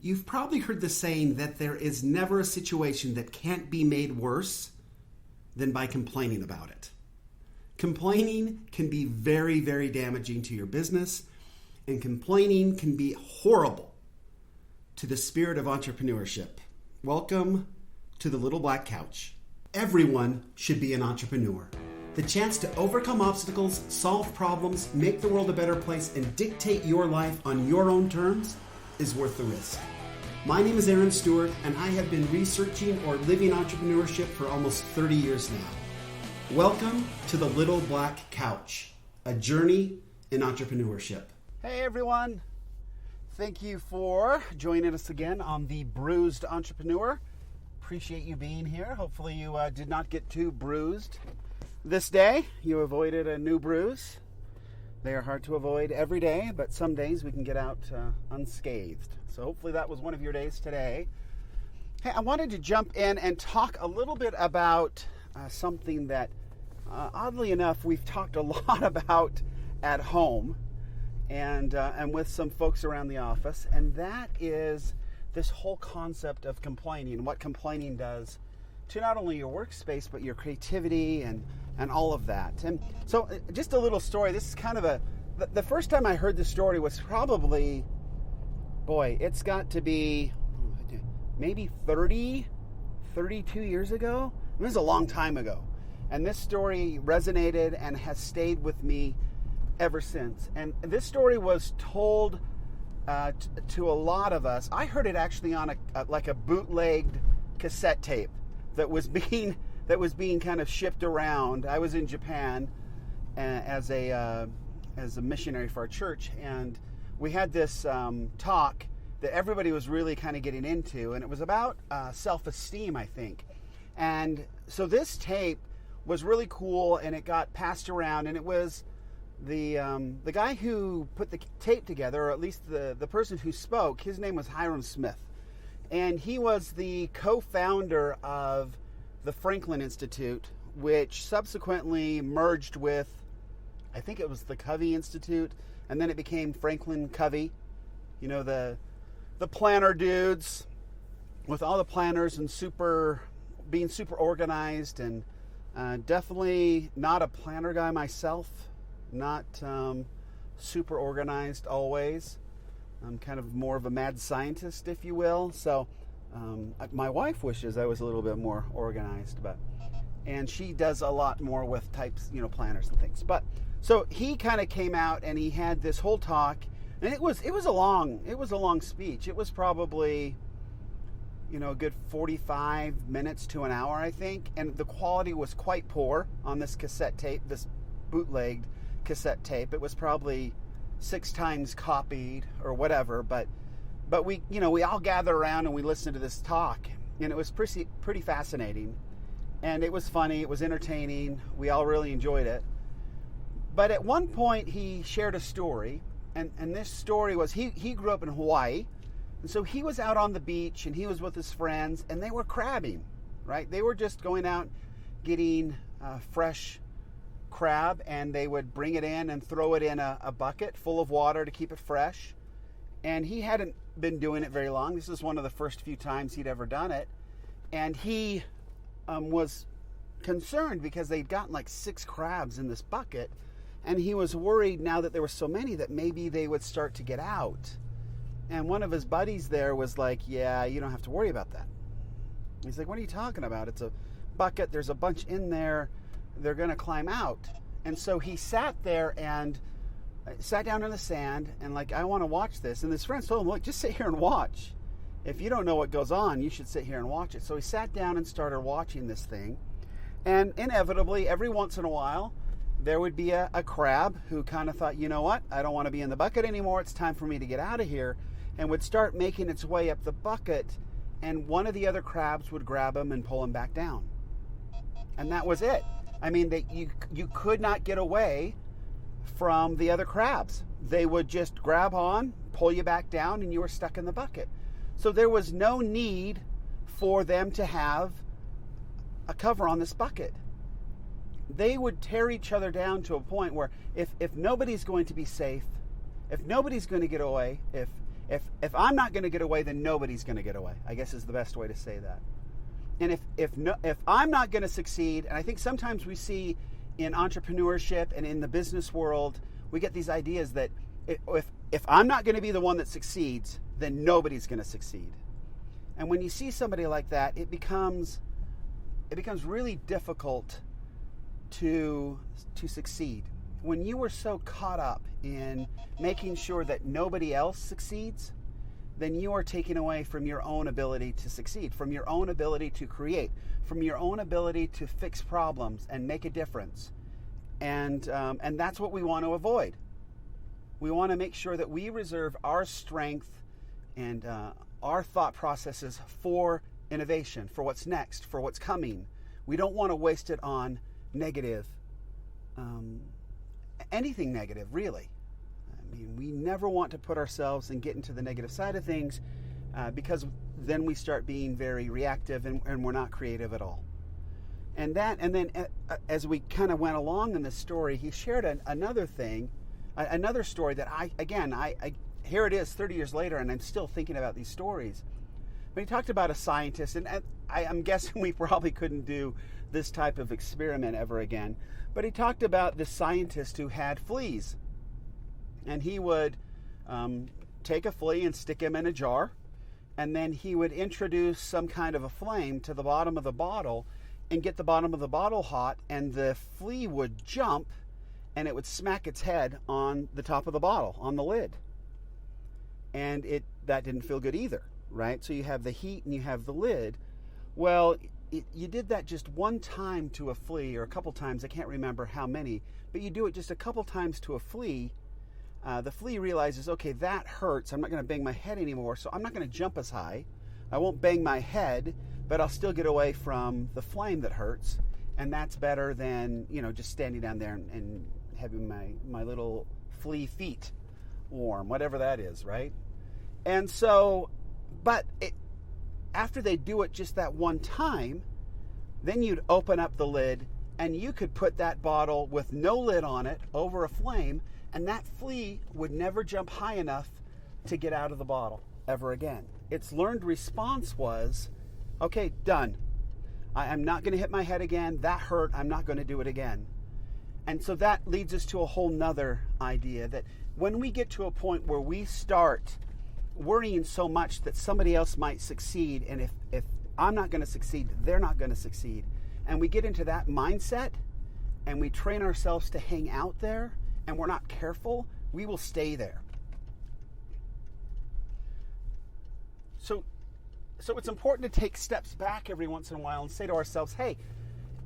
You've probably heard the saying that there is never a situation that can't be made worse than by complaining about it. Complaining can be very, very damaging to your business, and complaining can be horrible to the spirit of entrepreneurship. Welcome to the Little Black Couch. Everyone should be an entrepreneur. The chance to overcome obstacles, solve problems, make the world a better place, and dictate your life on your own terms is worth the risk. My name is Aaron Stewart, and I have been researching or living entrepreneurship for almost 30 years now. Welcome to the Little Black Couch, a journey in entrepreneurship. Hey everyone, thank you for joining us again on the Bruised Entrepreneur. Appreciate you being here. Hopefully you did not get too bruised this day. You avoided a new bruise. They are hard to avoid every day, but some days we can get out unscathed. So hopefully that was one of your days today. Hey, I wanted to jump in and talk a little bit about something that, oddly enough, we've talked a lot about at home and with some folks around the office, and that is this whole concept of complaining, what complaining does to not only your workspace, but your creativity and all of that. And so just a little story. This is kind of the first time I heard this story was probably, it's got to be maybe 32 years ago. It was a long time ago. And this story resonated and has stayed with me ever since. And this story was told to a lot of us. I heard it actually on a bootlegged cassette tape that was being kind of shipped around. I was in Japan as a missionary for our church, and we had this talk that everybody was really kind of getting into, and it was about self-esteem, I think. And so this tape was really cool, and it got passed around, and it was the guy who put the tape together, or at least the person who spoke. His name was Hiram Smith, and he was the co-founder of the Franklin Institute, which subsequently merged with, I think it was the Covey Institute, and then it became Franklin Covey. You know, the planner dudes with all the planners and being super organized, and definitely not a planner guy myself, not super organized always. I'm kind of more of a mad scientist, if you will. So my wife wishes I was a little bit more organized, and she does a lot more with types, planners and things. But so he kind of came out and he had this whole talk, and it was a long speech. It was probably a good 45 minutes to an hour, I think, and the quality was quite poor on this cassette tape, this bootlegged cassette tape. It was probably 6 times copied or whatever, but we all gathered around and we listened to this talk, and it was pretty fascinating, and it was funny, it was entertaining, we all really enjoyed it. But at one point he shared a story, and this story was he grew up in Hawaii, and so he was out on the beach and he was with his friends, and they were crabbing, right? They were just going out getting fresh crab, and they would bring it in and throw it in a bucket full of water to keep it fresh. And he hadn't been doing it very long. This was one of the first few times he'd ever done it. And he was concerned because they'd gotten like 6 crabs in this bucket. And he was worried now that there were so many that maybe they would start to get out. And one of his buddies there was like, yeah, you don't have to worry about that. He's like, what are you talking about? It's a bucket. There's a bunch in there. They're going to climb out. And so he sat there and sat down in the sand and like, I want to watch this. And his friends told him, look, just sit here and watch. If you don't know what goes on, you should sit here and watch it. So he sat down and started watching this thing. And inevitably, every once in a while, there would be a crab who kind of thought, you know what? I don't want to be in the bucket anymore. It's time for me to get out of here. And would start making its way up the bucket. And one of the other crabs would grab him and pull him back down. And that was it. I mean, you could not get away from the other crabs. They would just grab on, pull you back down, and you were stuck in the bucket. So there was no need for them to have a cover on this bucket. They would tear each other down to a point where if nobody's going to be safe, if nobody's going to get away, if If I'm not going to get away, then nobody's going to get away, I guess is the best way to say that. And if I'm not going to succeed, and I think sometimes we see in entrepreneurship and in the business world, we get these ideas that if I'm not going to be the one that succeeds, then nobody's going to succeed. And when you see somebody like that, it becomes really difficult to succeed. When you were so caught up in making sure that nobody else succeeds, then you are taking away from your own ability to succeed, from your own ability to create, from your own ability to fix problems and make a difference. And that's what we want to avoid. We want to make sure that we reserve our strength and our thought processes for innovation, for what's next, for what's coming. We don't want to waste it on negative, anything negative, really. I mean, we never want to put ourselves and get into the negative side of things because then we start being very reactive and we're not creative at all. And then as we kind of went along in this story, he shared another story that I here it is 30 years later, and I'm still thinking about these stories. But he talked about a scientist, and I'm guessing we probably couldn't do this type of experiment ever again. But he talked about this scientist who had fleas. And he would take a flea and stick him in a jar, and then he would introduce some kind of a flame to the bottom of the bottle and get the bottom of the bottle hot, and the flea would jump and it would smack its head on the top of the bottle, on the lid. And that didn't feel good either, right? So you have the heat and you have the lid. Well, you did that just one time to a flea, or a couple times, I can't remember how many, but you do it just a couple times to a flea. The flea realizes, okay, that hurts. I'm not going to bang my head anymore, so I'm not going to jump as high. I won't bang my head, but I'll still get away from the flame that hurts. And that's better than, just standing down there and having my little flea feet warm, whatever that is, right? And so, after they do it just that one time, then you'd open up the lid and you could put that bottle with no lid on it over a flame, and that flea would never jump high enough to get out of the bottle ever again. Its learned response was, okay, done. I'm not going to hit my head again. That hurt. I'm not going to do it again. And so that leads us to a whole nother idea, that when we get to a point where we start worrying so much that somebody else might succeed, and if I'm not going to succeed, they're not going to succeed, and we get into that mindset and we train ourselves to hang out there, and we're not careful, we will stay there. So it's important to take steps back every once in a while and say to ourselves, hey,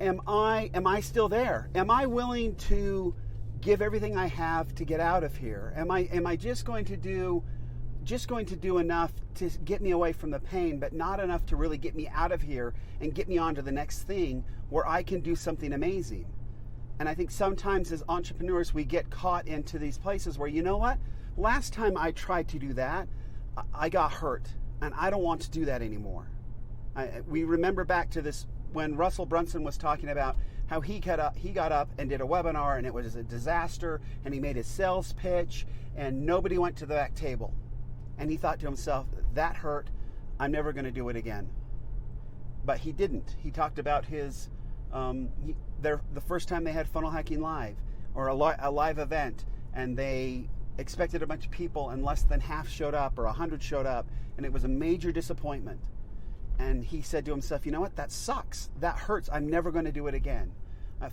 am I still there? Am I willing to give everything I have to get out of here? Am I just going to do enough to get me away from the pain, but not enough to really get me out of here and get me on to the next thing where I can do something amazing? And I think sometimes as entrepreneurs, we get caught into these places where, you know what? Last time I tried to do that, I got hurt, and I don't want to do that anymore. We remember back to this when Russell Brunson was talking about how he got up and did a webinar, and it was a disaster, and he made his sales pitch, and nobody went to the back table. And he thought to himself, that hurt, I'm never going to do it again. But he didn't. He talked about his the first time they had Funnel Hacking Live, or a live event, and they expected a bunch of people, and less than half showed up, or 100 showed up, and it was a major disappointment. And he said to himself, you know what, that sucks. That hurts. I'm never going to do it again.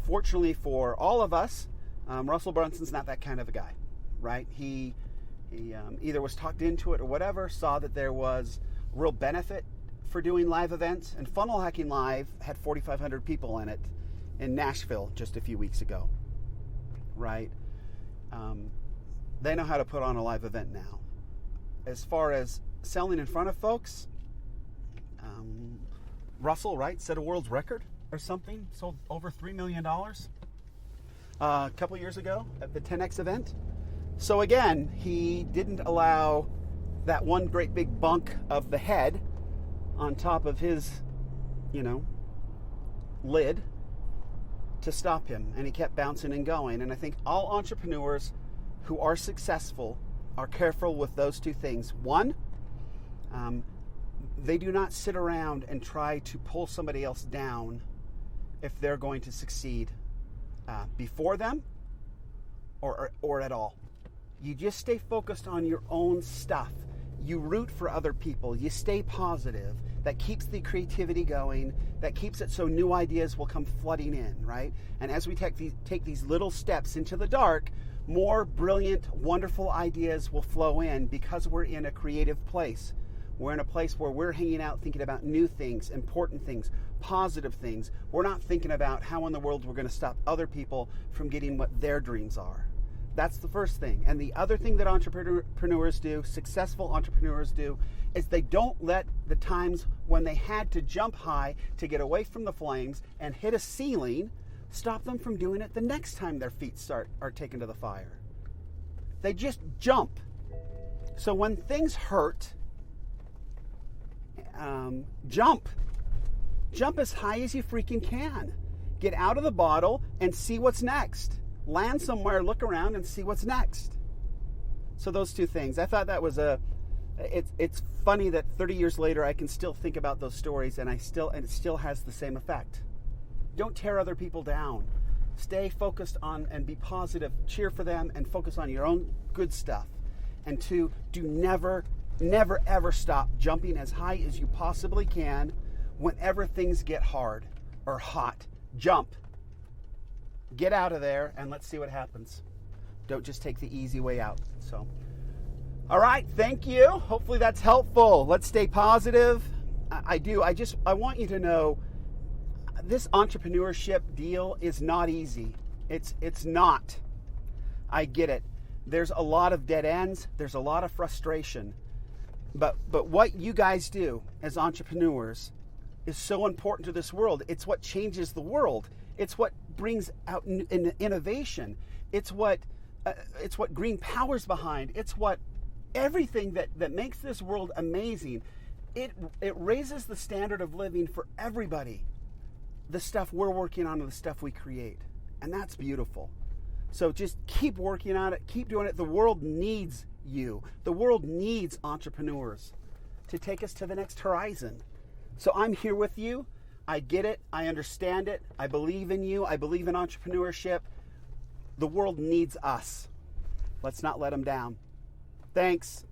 Fortunately for all of us, Russell Brunson's not that kind of a guy, right? He either was talked into it or whatever, saw that there was real benefit for doing live events. And Funnel Hacking Live had 4,500 people in it in Nashville just a few weeks ago, right? They know how to put on a live event now. As far as selling in front of folks, Russell, right, set a world's record or something, sold over $3 million a couple years ago at the 10X event. So again, he didn't allow that one great big bunk of the head on top of his, lid to stop him, and he kept bouncing and going. And I think all entrepreneurs who are successful are careful with those two things. One, they do not sit around and try to pull somebody else down if they're going to succeed before them or at all. You just stay focused on your own stuff. You root for other people. You stay positive. That keeps the creativity going. That keeps it so new ideas will come flooding in, right? And as we take these little steps into the dark, more brilliant, wonderful ideas will flow in because we're in a creative place. We're in a place where we're hanging out thinking about new things, important things, positive things. We're not thinking about how in the world we're going to stop other people from getting what their dreams are. That's the first thing. And the other thing that entrepreneurs do, successful entrepreneurs do, is they don't let the times when they had to jump high to get away from the flames and hit a ceiling stop them from doing it the next time their feet are taken to the fire. They just jump. So when things hurt, jump. Jump as high as you freaking can. Get out of the bottle and see what's next. Land somewhere, look around, and see what's next. So those two things. I thought that was it's funny that 30 years later I can still think about those stories and it still has the same effect. Don't tear other people down. Stay focused on and be positive. Cheer for them and focus on your own good stuff. And two, do never ever stop jumping as high as you possibly can whenever things get hard or hot. Jump. Get out of there and let's see what happens. Don't just take the easy way out. So, all right, thank you. Hopefully that's helpful. Let's stay positive. I want you to know this entrepreneurship deal is not easy. It's not. I get it. There's a lot of dead ends. There's a lot of frustration. But what you guys do as entrepreneurs is so important to this world. It's what changes the world. It's what brings out innovation. It's what green power's behind. It's what everything that makes this world amazing. It raises the standard of living for everybody. The stuff we're working on and the stuff we create. And that's beautiful. So just keep working on it. Keep doing it. The world needs you. The world needs entrepreneurs to take us to the next horizon. So I'm here with you. I get it. I understand it. I believe in you. I believe in entrepreneurship. The world needs us. Let's not let them down. Thanks.